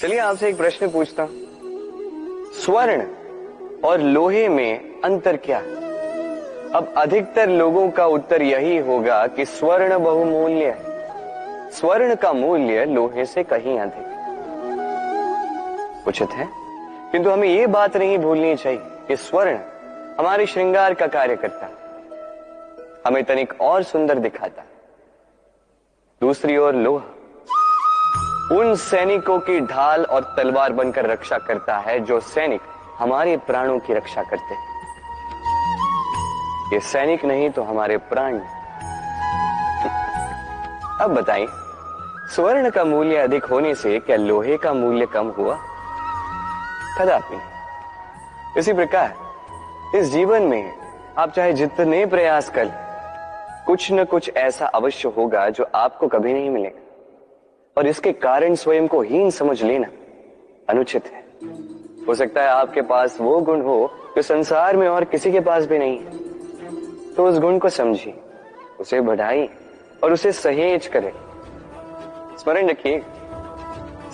चलिए आपसे एक प्रश्न पूछता हूं, स्वर्ण और लोहे में अंतर क्या है? अब अधिकतर लोगों का उत्तर यही होगा कि स्वर्ण बहुमूल्य है। स्वर्ण का मूल्य लोहे से कहीं अधिक उचित है, किंतु हमें यह बात नहीं भूलनी चाहिए कि स्वर्ण हमारे श्रृंगार का कार्य करता है, हमें तनिक और सुंदर दिखाता है। दूसरी ओर लोहा उन सैनिकों की ढाल और तलवार बनकर रक्षा करता है जो सैनिक हमारे प्राणों की रक्षा करते हैं। ये सैनिक नहीं तो हमारे प्राण। अब बताइए, स्वर्ण का मूल्य अधिक होने से क्या लोहे का मूल्य कम हुआ? कदापि नहीं। इसी प्रकार इस जीवन में आप चाहे जितने प्रयास कर लें, कुछ न कुछ ऐसा अवश्य होगा जो आपको कभी नहीं मिलेगा, और इसके कारण स्वयं को हीन समझ लेना अनुचित है। हो सकता है आपके पास वो गुण हो जो संसार में और किसी के पास भी नहीं है, तो उस गुण को समझिए, उसे बढ़ाइए और उसे सहेज करें। स्मरण रखिए,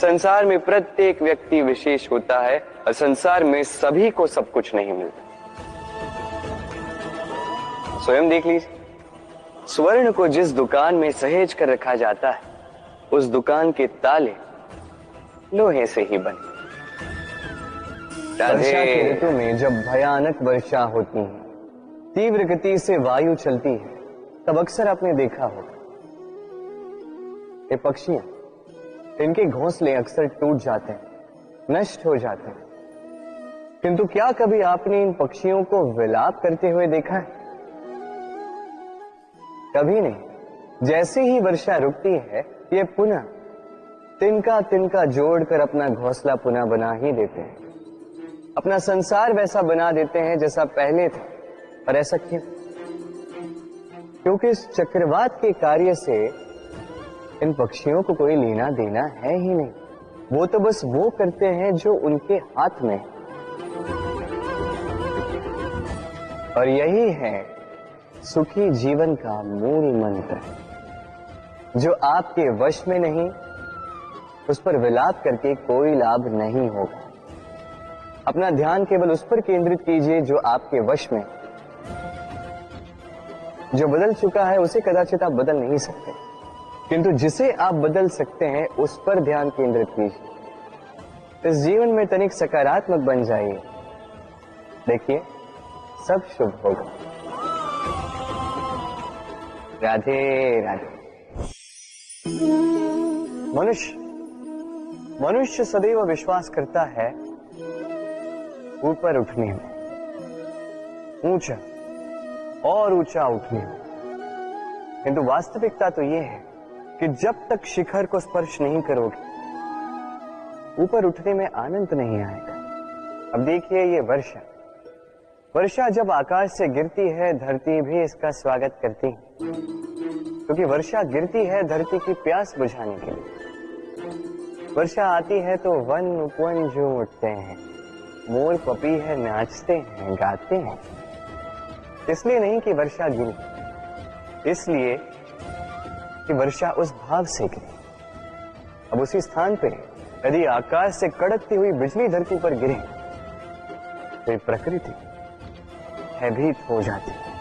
संसार में प्रत्येक व्यक्ति विशेष होता है और संसार में सभी को सब कुछ नहीं मिलता। स्वयं देख लीजिए, स्वर्ण को जिस दुकान में सहेज कर रखा जाता है, उस दुकान के ताले लोहे से ही बने। वर्षा के ऋतु में जब भयानक वर्षा होती है, तीव्र गति से वायु चलती है, तब अक्सर आपने देखा होगा ये पक्षियां, इनके घोंसले अक्सर टूट जाते हैं, नष्ट हो जाते हैं। किंतु क्या कभी आपने इन पक्षियों को विलाप करते हुए देखा है? कभी नहीं। जैसे ही वर्षा रुकती है, ये पुनः तिनका तिनका जोड़कर अपना घोंसला पुनः बना ही देते हैं, अपना संसार वैसा बना देते हैं जैसा पहले था। और ऐसा क्यों? क्योंकि इस चक्रवात के कार्य से इन पक्षियों को कोई लेना देना है ही नहीं। वो तो बस वो करते हैं जो उनके हाथ में है। और यही है सुखी जीवन का मूल मंत्र। जो आपके वश में नहीं, उस पर विलाप करके कोई लाभ नहीं होगा। अपना ध्यान केवल उस पर केंद्रित कीजिए जो आपके वश में। जो बदल चुका है उसे कदाचित आप बदल नहीं सकते, किंतु जिसे आप बदल सकते हैं उस पर ध्यान केंद्रित कीजिए। इस जीवन में तनिक सकारात्मक बन जाइए, देखिए सब शुभ होगा। राधे राधे। मनुष्य सदैव विश्वास करता है ऊपर उठने में, ऊंचा और ऊंचा उठने में, किंतु वास्तविकता तो यह है कि जब तक शिखर को स्पर्श नहीं करोगे, ऊपर उठने में आनंद नहीं आएगा। अब देखिए, ये वर्षा जब आकाश से गिरती है, धरती भी इसका स्वागत करती है, क्योंकि वर्षा गिरती है धरती की प्यास बुझाने के लिए। वर्षा आती है तो वन उपवन झूम उठते हैं, मोर पपीहे नाचते हैं, गाते हैं। इसलिए नहीं कि वर्षा गिरी, इसलिए कि वर्षा उस भाव से गिरी। अब उसी स्थान पे यदि आकाश से कड़कती हुई बिजली धरती पर गिरे तो प्रकृति भयभीत हो जाती है।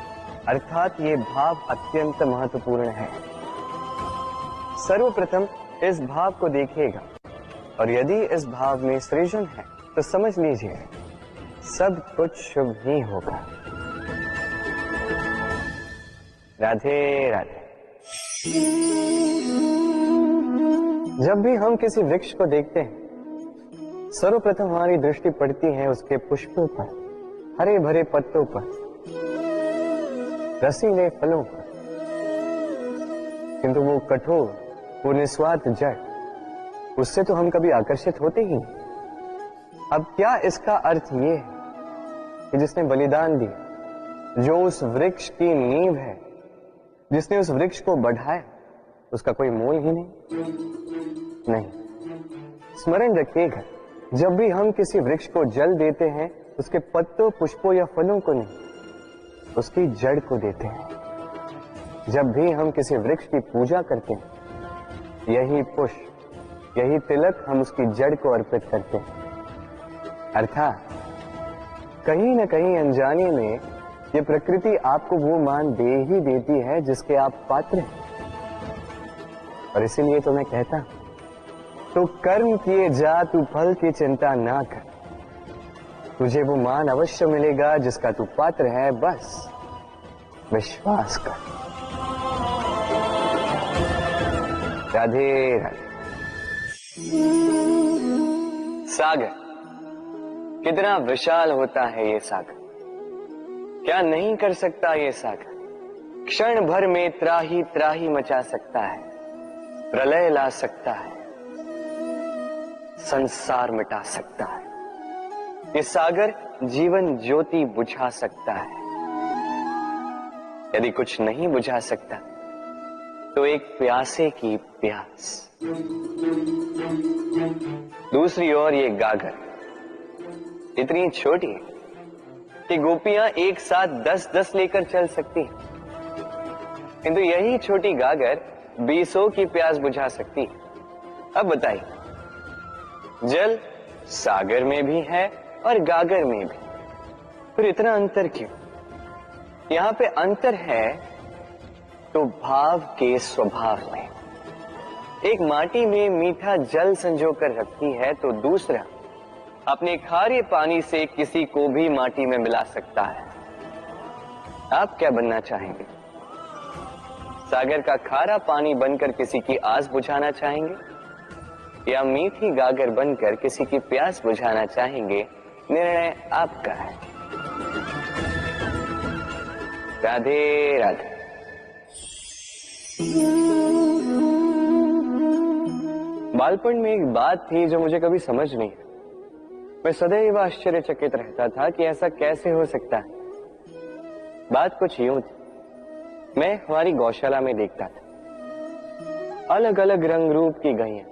अर्थात ये भाव अत्यंत महत्वपूर्ण है। सर्वप्रथम इस भाव को देखिएगा, और यदि इस भाव में सृजन है तो समझ लीजिए सब कुछ शुभ ही होगा। राधे राधे। जब भी हम किसी वृक्ष को देखते हैं, सर्वप्रथम हमारी दृष्टि पड़ती है उसके पुष्पों पर, हरे भरे पत्तों पर, रसीले फलों पर, किंतु वो कठोर, वो निस्वार्थ जड़, उससे तो हम कभी आकर्षित होते ही नहीं। अब क्या इसका अर्थ ये है कि जिसने बलिदान दिया, जो उस वृक्ष की नींव है, जिसने उस वृक्ष को बढ़ाया, उसका कोई मोल ही नहीं? स्मरण रखिएगा, जब भी हम किसी वृक्ष को जल देते हैं, उसके पत्तों, पुष्पों या फलों को नहीं, उसकी जड़ को देते हैं। जब भी हम किसी वृक्ष की पूजा करते हैं, यही पुष्प, यही तिलक हम उसकी जड़ को अर्पित करते हैं। अर्थात कहीं न कहीं अनजाने में ये प्रकृति आपको वो मान दे ही देती है जिसके आप पात्र हैं। और इसीलिए तो मैं कहता हूं, तो कर्म किए जा, तू फल की चिंता ना कर। तुझे वो मान अवश्य मिलेगा जिसका तू पात्र है, बस विश्वास कर। राधे राधे। सागर, कितना विशाल होता है ये सागर। क्या नहीं कर सकता ये सागर। क्षण भर में त्राही त्राही मचा सकता है, प्रलय ला सकता है, संसार मिटा सकता है। ये सागर जीवन ज्योति बुझा सकता है। यदि कुछ नहीं बुझा सकता तो एक प्यासे की प्यास। दूसरी ओर ये गागर इतनी छोटी है कि गोपियां एक साथ 10-10 लेकर चल सकती हैं, किंतु यही छोटी गागर 20 की प्यास बुझा सकती है। अब बताइए, जल सागर में भी है और गागर में भी, फिर इतना अंतर क्यों? यहां पे अंतर है तो भाव के स्वभाव में। एक माटी में मीठा जल संजो कर रखती है तो दूसरा अपने खारे पानी से किसी को भी माटी में मिला सकता है। आप क्या बनना चाहेंगे? सागर का खारा पानी बनकर किसी की आस बुझाना चाहेंगे या मीठी गागर बनकर किसी की प्यास बुझाना चाहेंगे? निर्णय आपका है। राधे राधे। बालपन में एक बात थी जो मुझे कभी समझ नहीं आई। मैं सदैव आश्चर्यचकित रहता था कि ऐसा कैसे हो सकता है। बात कुछ यूं थी, मैं हमारी गौशाला में देखता था अलग अलग रंग रूप की गैया।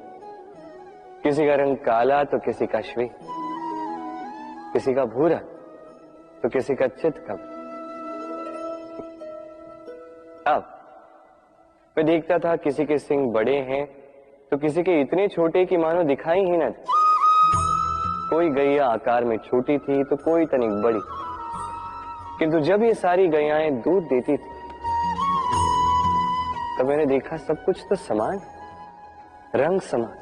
किसी का रंग काला तो किसी का श्वेत, किसी का भूरा तो किसी का चितकब। अब मैं देखता था किसी के सिंग बड़े हैं तो किसी के इतने छोटे कि मानो दिखाई ही न दे। कोई गैया आकार में छोटी थी तो कोई तनिक बड़ी, किंतु जब ये सारी गैयाएं दूध देती थी तब मैंने देखा सब कुछ तो समान, रंग समान,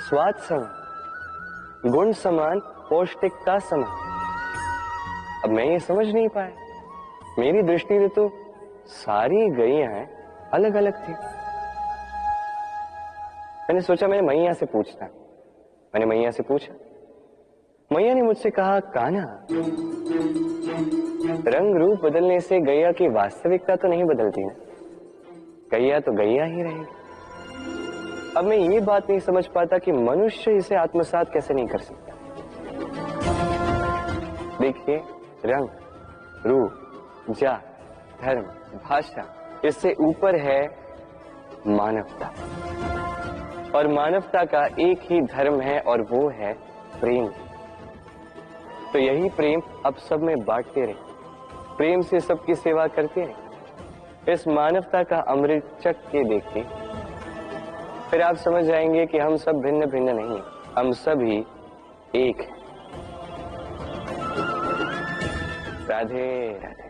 स्वाद समान, गुण समान, पौष्टिकता समान। अब मैं ये समझ नहीं पाया, मेरी दृष्टि में तो सारी गैयाएं अलग अलग थी। मैंने सोचा मैंने मैया से पूछता। मैंने मैया से पूछा, मैया ने मुझसे कहा, कान्हा, रंग रूप बदलने से गैया की वास्तविकता तो नहीं बदलती ना, गैया तो गैया ही रहेगी। अब मैं ये बात नहीं समझ पाता कि मनुष्य इसे आत्मसात कैसे नहीं कर सकता। देखिए, रंग, रूप, जात, धर्म, भाषा, इससे ऊपर है मानवता। और मानवता का एक ही धर्म है और वो है प्रेम। तो यही प्रेम अब सब में बांटते रहे, प्रेम से सबकी सेवा करते रहे। इस मानवता का अमृत चख के देखिए, फिर आप समझ जाएंगे कि हम सब भिन्न भिन्न नहीं, हम सभी एक हैं। राधे राधे।